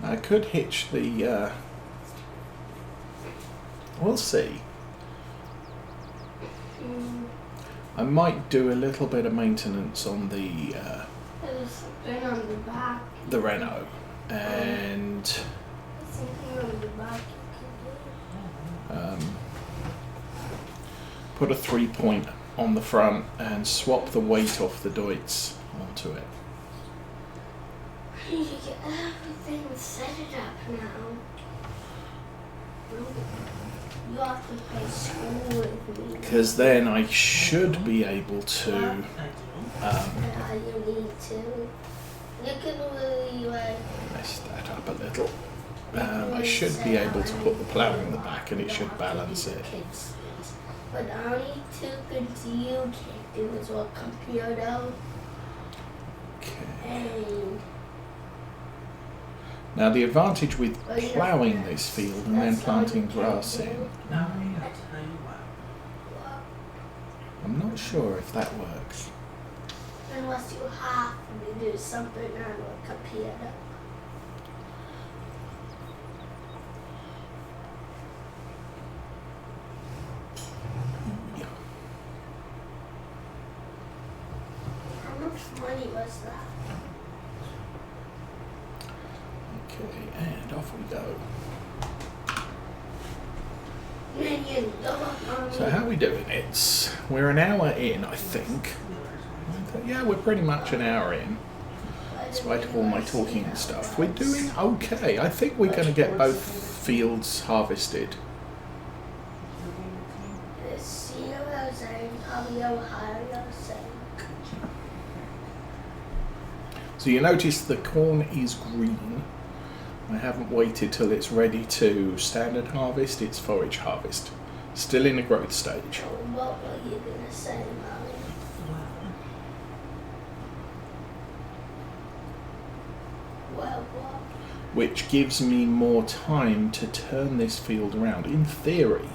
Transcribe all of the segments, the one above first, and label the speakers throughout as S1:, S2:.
S1: I could hitch the, we'll see. I might do a little bit of maintenance on the
S2: There's something on the back.
S1: the Renault, and
S2: Something on the back you can do.
S1: put a 3-point on the front and swap the weight off the Deutz onto it.
S2: I need to get everything set it up now. You have to play school with me.
S1: Because then I should be able to.
S2: Yeah, you need to. You can really
S1: Mess that up a little. I should be able to put the plough in the back and it should balance it.
S2: But the only two things you can't do is what computer
S1: Okay.
S2: and
S1: Now the advantage with ploughing this field and then planting grass in, I'm not sure if that works.
S2: unless you have to do something on a computer. How much money was that?
S1: Okay, and off we go. So how are we doing? We're an hour in, I think. Yeah, we're pretty much an hour in, despite all my talking and stuff. We're doing okay. I think we're going to get both fields harvested. So you notice the corn is green. I haven't waited till it's ready to standard harvest. It's forage harvest. Still in the growth stage.
S2: What were you going to say, Mommy? Well, what?
S1: Which gives me more time to turn this field around. In theory,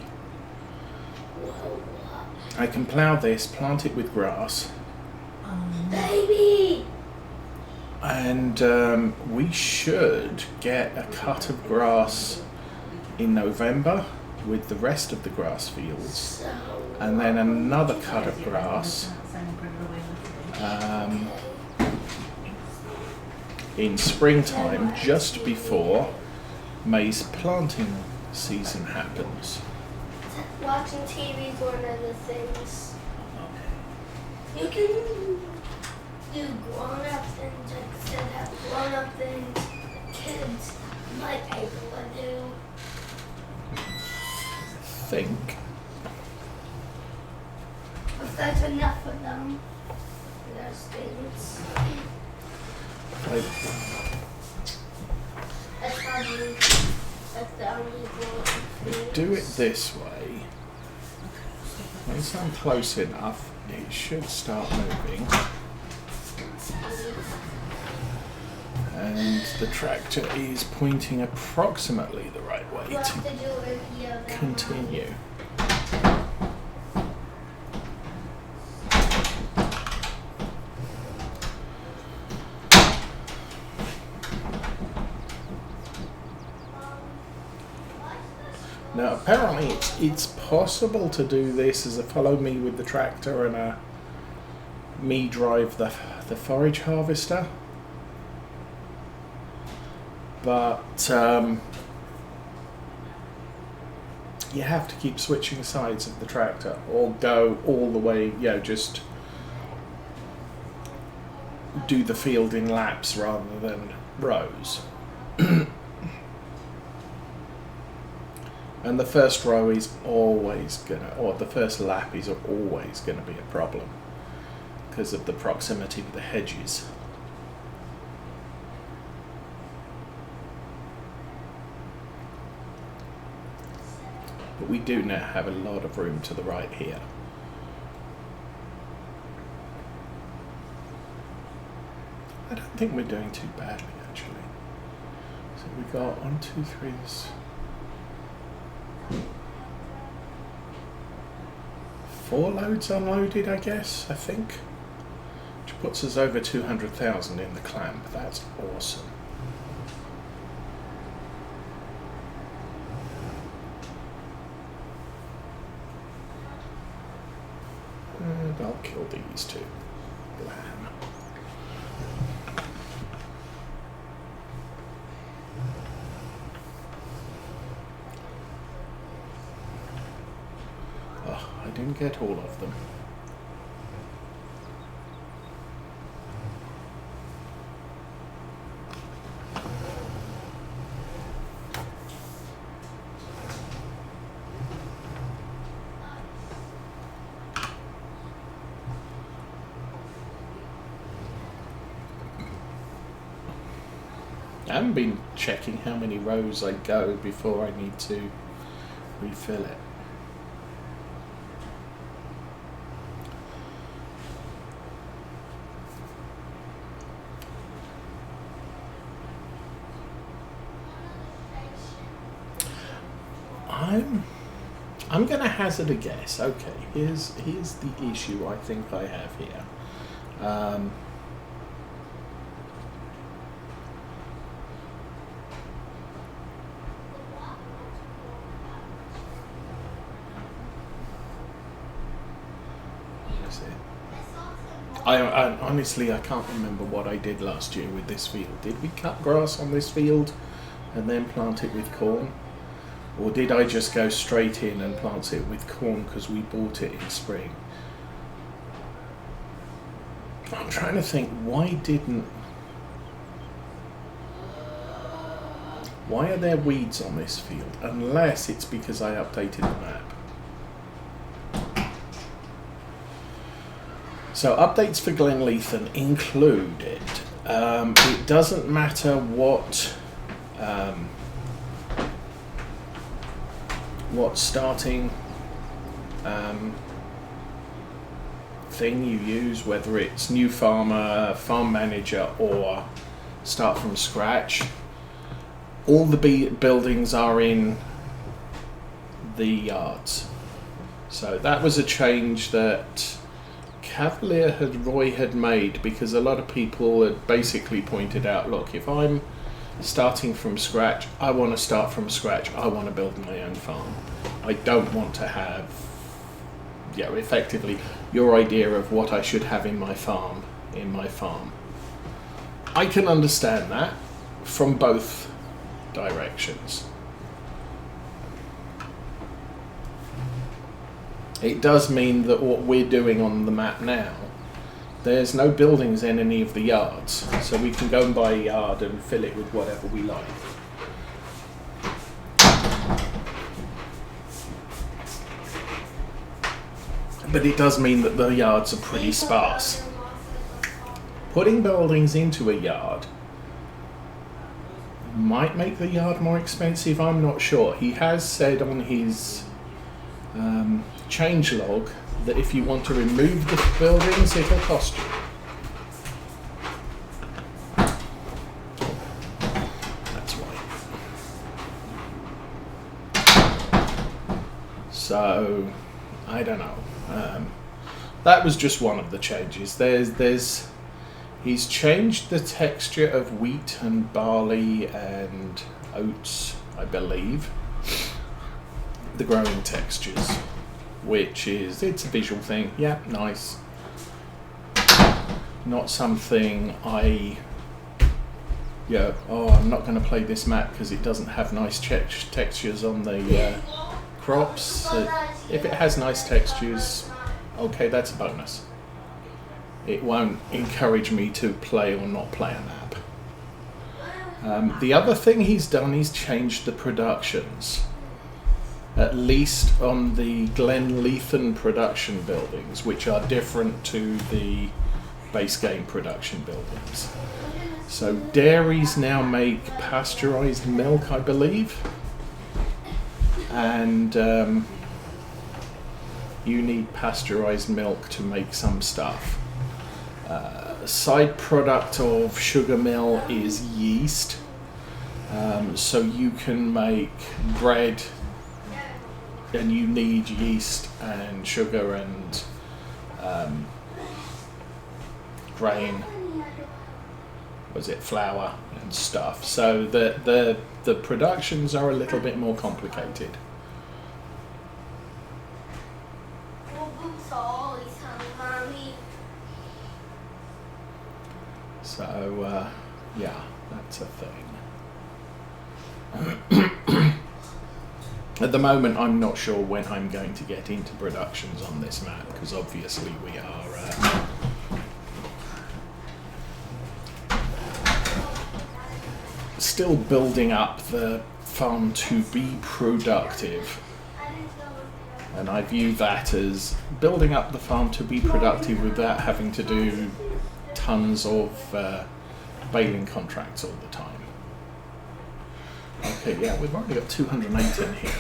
S2: Well, what?
S1: I can plough this, plant it with grass,
S2: Baby!
S1: and we should get a cut of grass in November with the rest of the grass fields,
S2: So,
S1: and then another cut of grass in springtime, just before maize planting season happens.
S2: watching TV is one of the things. You can do grown-up things instead of grown-up things kids might be able to do.
S1: Think.
S2: If there's enough of them, those things. That's probably the only one.
S1: Do it this way. Once I'm close enough, it should start moving. And the tractor is pointing approximately the right way
S2: You have
S1: to
S2: to do it here.
S1: continue. Now apparently it's possible to do this as a follow me with the tractor and a me drive the forage harvester, but you have to keep switching sides of the tractor or go all the way, just do the field in laps rather than rows. And the first row is always the first lap is always gonna be a problem because of the proximity of the hedges. But we do now have a lot of room to the right here. I don't think we're doing too badly actually. So we got 1, 2, 3. 4 loads unloaded, I guess, I think. Which puts us over 200,000 in the clamp. That's awesome. kill these two. Blam. Oh, I didn't get all of them. I haven't been checking how many rows I go before I need to refill it. I'm going to hazard a guess. Okay, here's the issue I think I have here. I honestly, I can't remember what I did last year with this field. Did we cut grass on this field and then plant it with corn? Or did I just go straight in and plant it with corn because we bought it in spring? I'm trying to think, why are there weeds on this field? Unless it's because I updated the map. So updates for Glenleathann included. It doesn't matter what starting thing you use, whether it's new farmer, farm manager, or start from scratch. All the buildings are in the yards. So that was a change that Roy had made, because a lot of people had basically pointed out, look, if I'm starting from scratch, I want to start from scratch. I want to build my own farm. I don't want to have, effectively your idea of what I should have in my farm. I can understand that from both directions. It does mean that what we're doing on the map now, there's no buildings in any of the yards, so we can go and buy a yard and fill it with whatever we like. But it does mean that the yards are pretty sparse. Putting buildings into a yard might make the yard more expensive, I'm not sure. He has said on his change log that if you want to remove the buildings, it'll cost you. That's why. So, I don't know. That was just one of the changes. He's changed the texture of wheat and barley and oats, I believe. The growing textures, which is, it's a visual thing. Yeah, nice. Not something I'm not going to play this map because it doesn't have nice textures on the crops. If it has nice textures, okay, that's a bonus. It won't encourage me to play or not play a map. The other thing he's done, he's changed the productions. At least on the Glenleathann production buildings, which are different to the base game production buildings. So dairies now make pasteurized milk, I believe. And you need pasteurized milk to make some stuff. Side product of sugar mill is yeast. So you can make bread, and you need yeast and sugar and grain, flour and stuff. So the productions are a little bit more complicated. So yeah, that's a thing. At the moment, I'm not sure when I'm going to get into productions on this map, because obviously we are still building up the farm to be productive. And I view that as building up the farm to be productive without having to do tons of baling contracts all the time. Okay, yeah, we've already got 208 in here.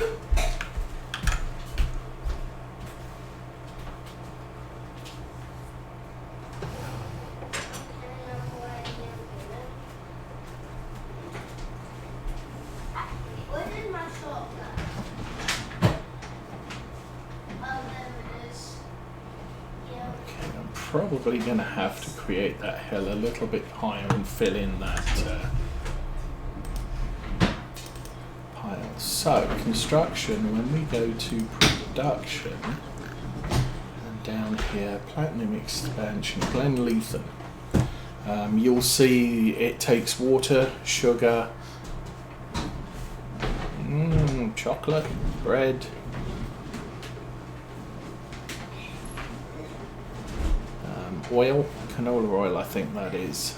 S1: Probably going to have to create that hill a little bit higher and fill in that pile. So, construction, when we go to production, and down here, Platinum Expansion, Glenleathann, you'll see it takes water, sugar, chocolate, bread, oil, canola oil I think that is.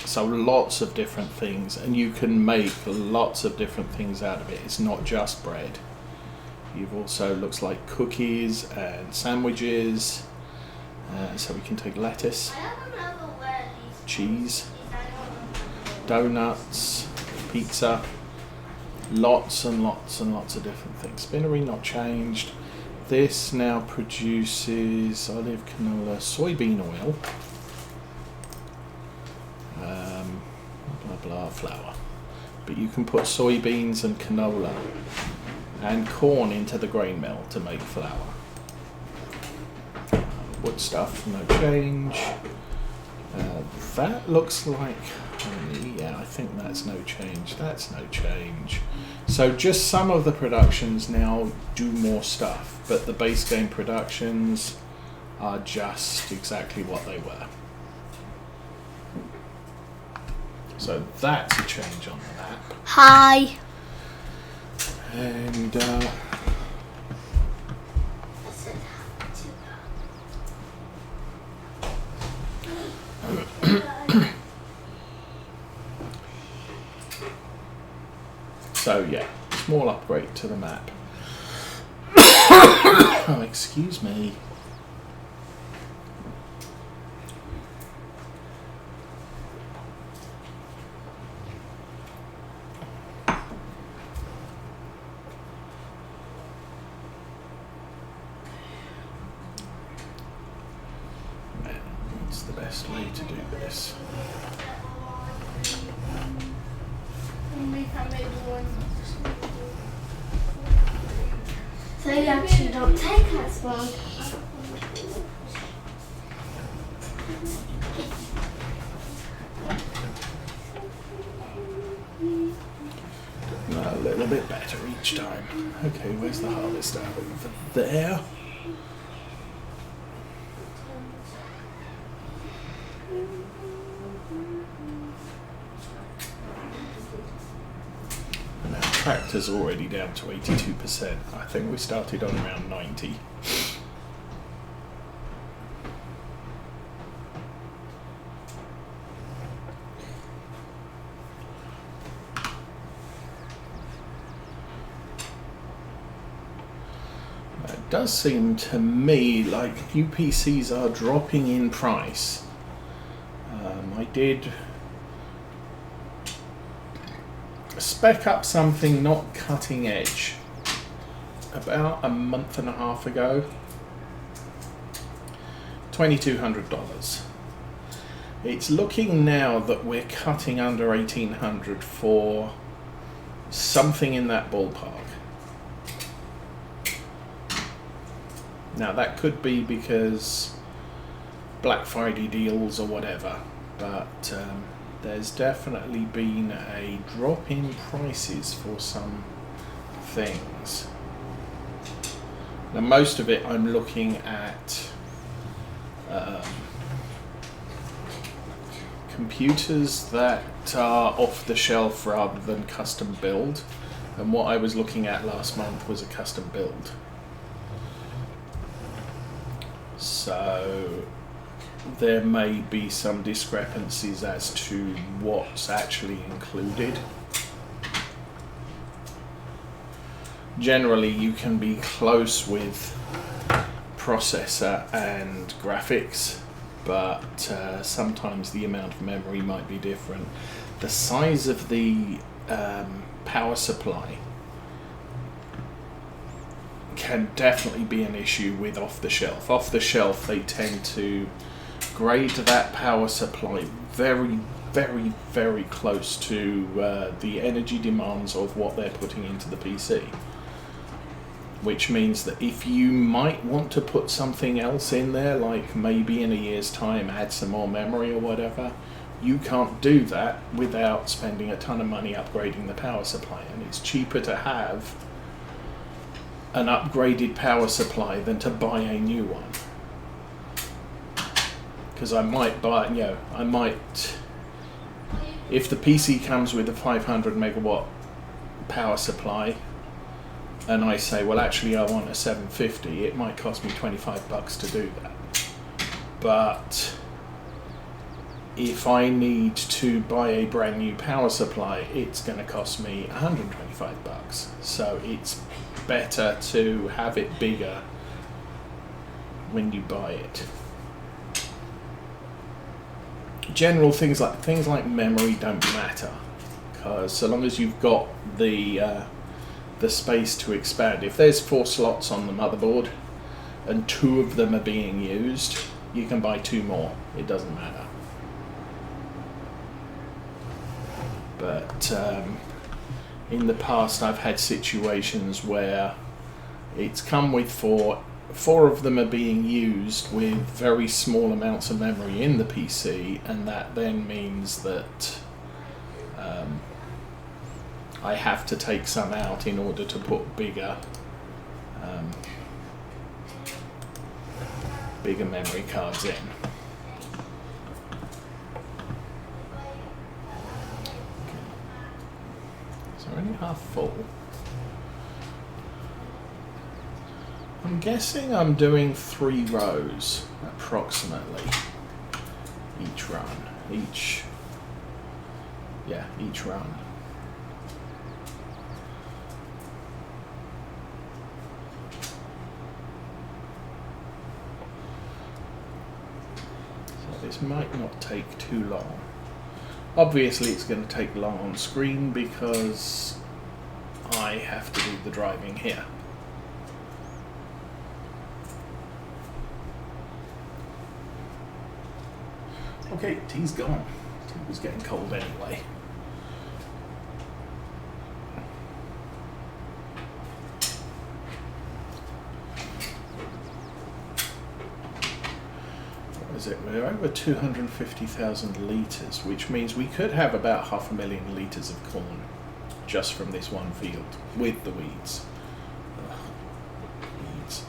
S1: So lots of different things, and you can make lots of different things out of it. It's not just bread. You've also, looks like cookies and sandwiches, so we can take lettuce, cheese, donuts, pizza, lots and lots and lots of different things. Spinnery not changed. This now produces olive, canola, soybean oil, blah blah flour. But you can put soybeans and canola and corn into the grain mill to make flour. Wood stuff, no change. That looks like, yeah, I think that's no change. That's no change. So just some of the productions now do more stuff, but the base game productions are just exactly what they were. So that's a change on the map.
S2: Hi.
S1: And so yeah, small upgrade to the map. Oh, excuse me. What's the best way to do this?
S2: So you actually don't take as long.
S1: A little bit better each time. Okay, where's the harvester? Over there. Tractor's already down to 82%. I think we started on around 90. It does seem to me like UPCs are dropping in price. I did spec up something not cutting edge about a month and a half ago. $2,200. It's looking now that we're cutting under 1,800 for something in that ballpark. Now that could be because Black Friday deals or whatever, but there's definitely been a drop in prices for some things. Now most of it I'm looking at computers that are off the shelf rather than custom build, and what I was looking at last month was a custom build. So there may be some discrepancies as to what's actually included. Generally, you can be close with processor and graphics, but sometimes the amount of memory might be different. The size of the power supply can definitely be an issue with off the shelf. Off the shelf, they tend to grade that power supply very, very, very close to the energy demands of what they're putting into the PC. Which means that if you might want to put something else in there, like maybe in a year's time add some more memory or whatever, you can't do that without spending a ton of money upgrading the power supply. And it's cheaper to have an upgraded power supply than to buy a new one. Because I might buy, if the PC comes with a 500 megawatt power supply, and I say, well, actually, I want a 750, it might cost me $25 to do that. But if I need to buy a brand new power supply, it's going to cost me $125. So it's better to have it bigger when you buy it. General things like memory don't matter, because so long as you've got the space to expand. If there's 4 slots on the motherboard and 2 of them are being used, you can buy 2 more. It doesn't matter. But in the past, I've had situations where it's come with 4 of them are being used with very small amounts of memory in the PC, and that then means that I have to take some out in order to put bigger memory cards in. So we're only half full. I'm guessing I'm doing 3 rows approximately each run. Each run. This might not take too long. Obviously it's going to take long on screen because I have to do the driving here. Okay, tea's gone. Tea was getting cold anyway. We're over 250,000 litres, which means we could have about 500,000 litres of corn just from this one field with the weeds. Weeds.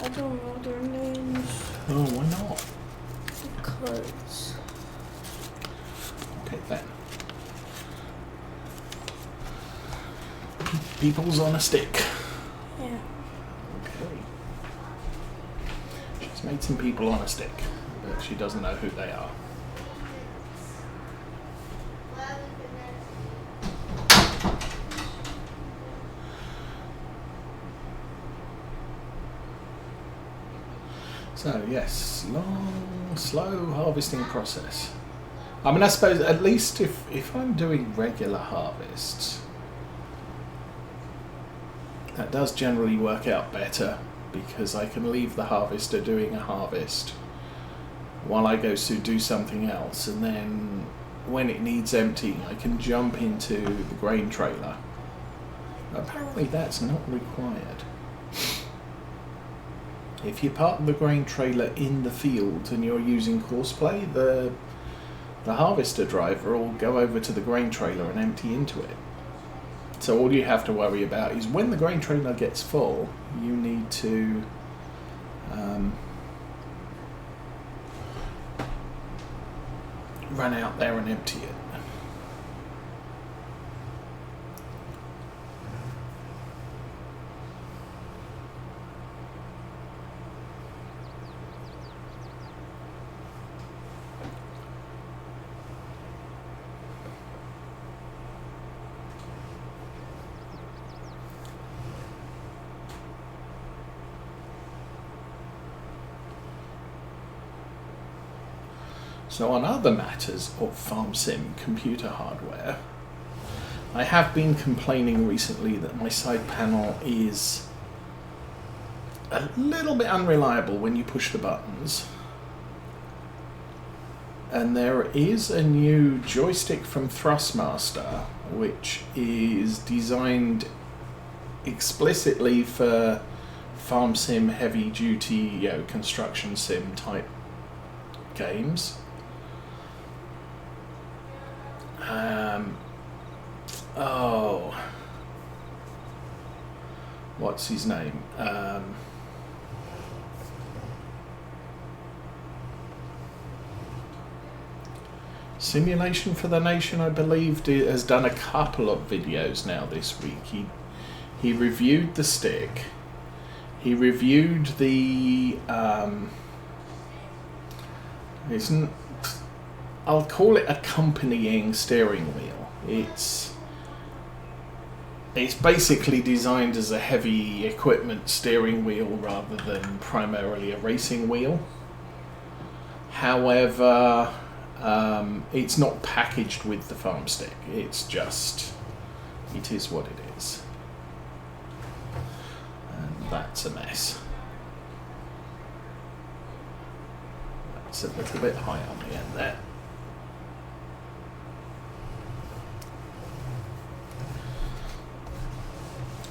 S2: I don't know their names.
S1: Oh, why not?
S2: Because.
S1: Okay then. People's on a stick.
S2: Yeah.
S1: Okay. She's made some people on a stick, but she doesn't know who they are. So yes, long, slow harvesting process. I mean, I suppose at least if I'm doing regular harvests, that does generally work out better because I can leave the harvester doing a harvest while I go to do something else, and then when it needs emptying I can jump into the grain trailer. Apparently that's not required. If you park the grain trailer in the field and you're using courseplay, the harvester driver will go over to the grain trailer and empty into it. So all you have to worry about is when the grain trailer gets full, you need to run out there and empty it. So on other matters of farm sim computer hardware, I have been complaining recently that my side panel is a little bit unreliable when you push the buttons. And there is a new joystick from Thrustmaster which is designed explicitly for farm sim, heavy duty, construction sim type games. What's his name? Simulation for the Nation, I believe, has done a couple of videos now this week. He reviewed the stick. He reviewed the I'll call it accompanying steering wheel. It's basically designed as a heavy equipment steering wheel rather than primarily a racing wheel. However, it's not packaged with the farm stick. It is what it is. And that's a mess. That's a little bit high on the end there.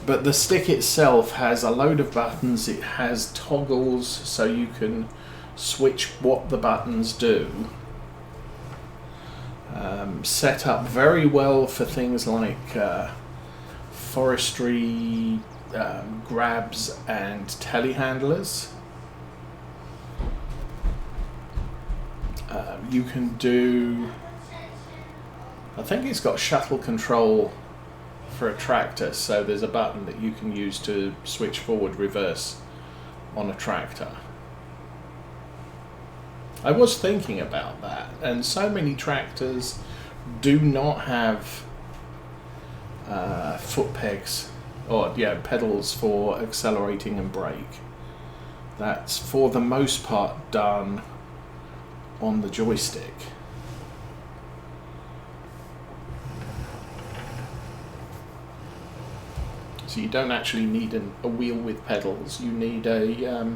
S1: But the stick itself has a load of buttons. It has toggles so you can switch what the buttons do. Set up very well for things like forestry, grabs and telehandlers. You can do, I think it's got shuttle control for a tractor, so there's a button that you can use to switch forward, reverse on a tractor. I was thinking about that, and so many tractors do not have foot pegs or pedals for accelerating and brake. That's for the most part done on the joystick. So you don't actually need a wheel with pedals. You need a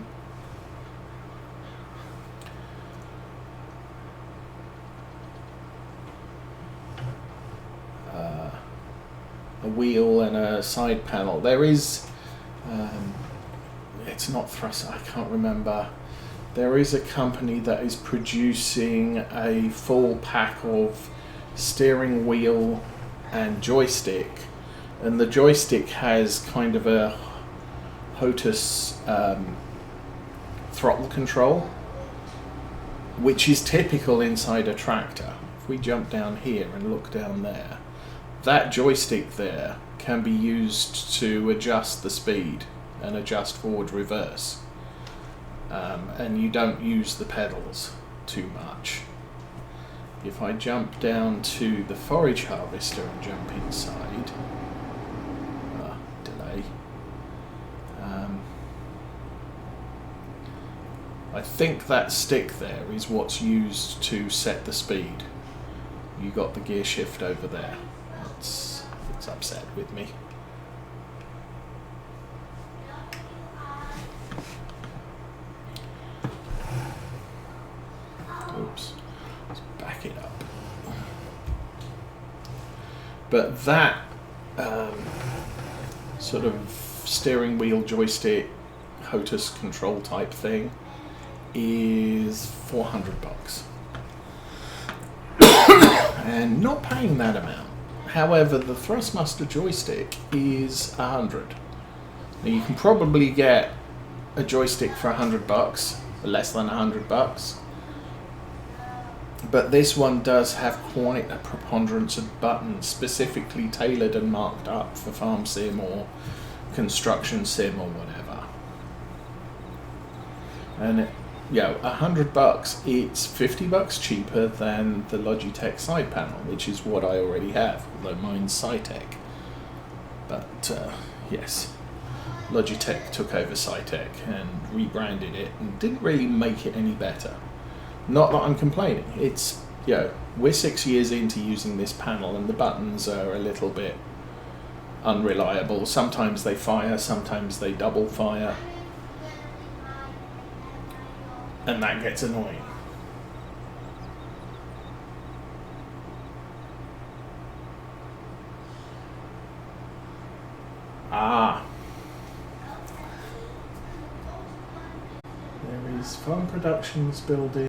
S1: wheel and a side panel. There is, it's not Thrust, I can't remember. There is a company that is producing a full pack of steering wheel and joystick, and the joystick has kind of a HOTUS throttle control, which is typical inside a tractor. If we jump down here and look down there, that joystick there can be used to adjust the speed and adjust forward, reverse. And you don't use the pedals too much. If I jump down to the forage harvester and jump inside, delay, I think that stick there is what's used to set the speed. You got the gear shift over there. It's upset with me. Oops. Let's back it up. But that sort of steering wheel joystick HOTAS control type thing is $400. And not paying that amount. However, the Thrustmaster joystick is $100. Now you can probably get a joystick for $100, less than $100. But this one does have quite a preponderance of buttons specifically tailored and marked up for farm sim or construction sim or whatever. And $100, it's $50 cheaper than the Logitech side panel, which is what I already have, although mine's Cytec. But yes, Logitech took over Cytec and rebranded it and didn't really make it any better. Not that I'm complaining. It's, we're 6 years into using this panel and the buttons are a little bit unreliable. Sometimes they fire, sometimes they double fire. And that gets annoying. There is Farm Productions building.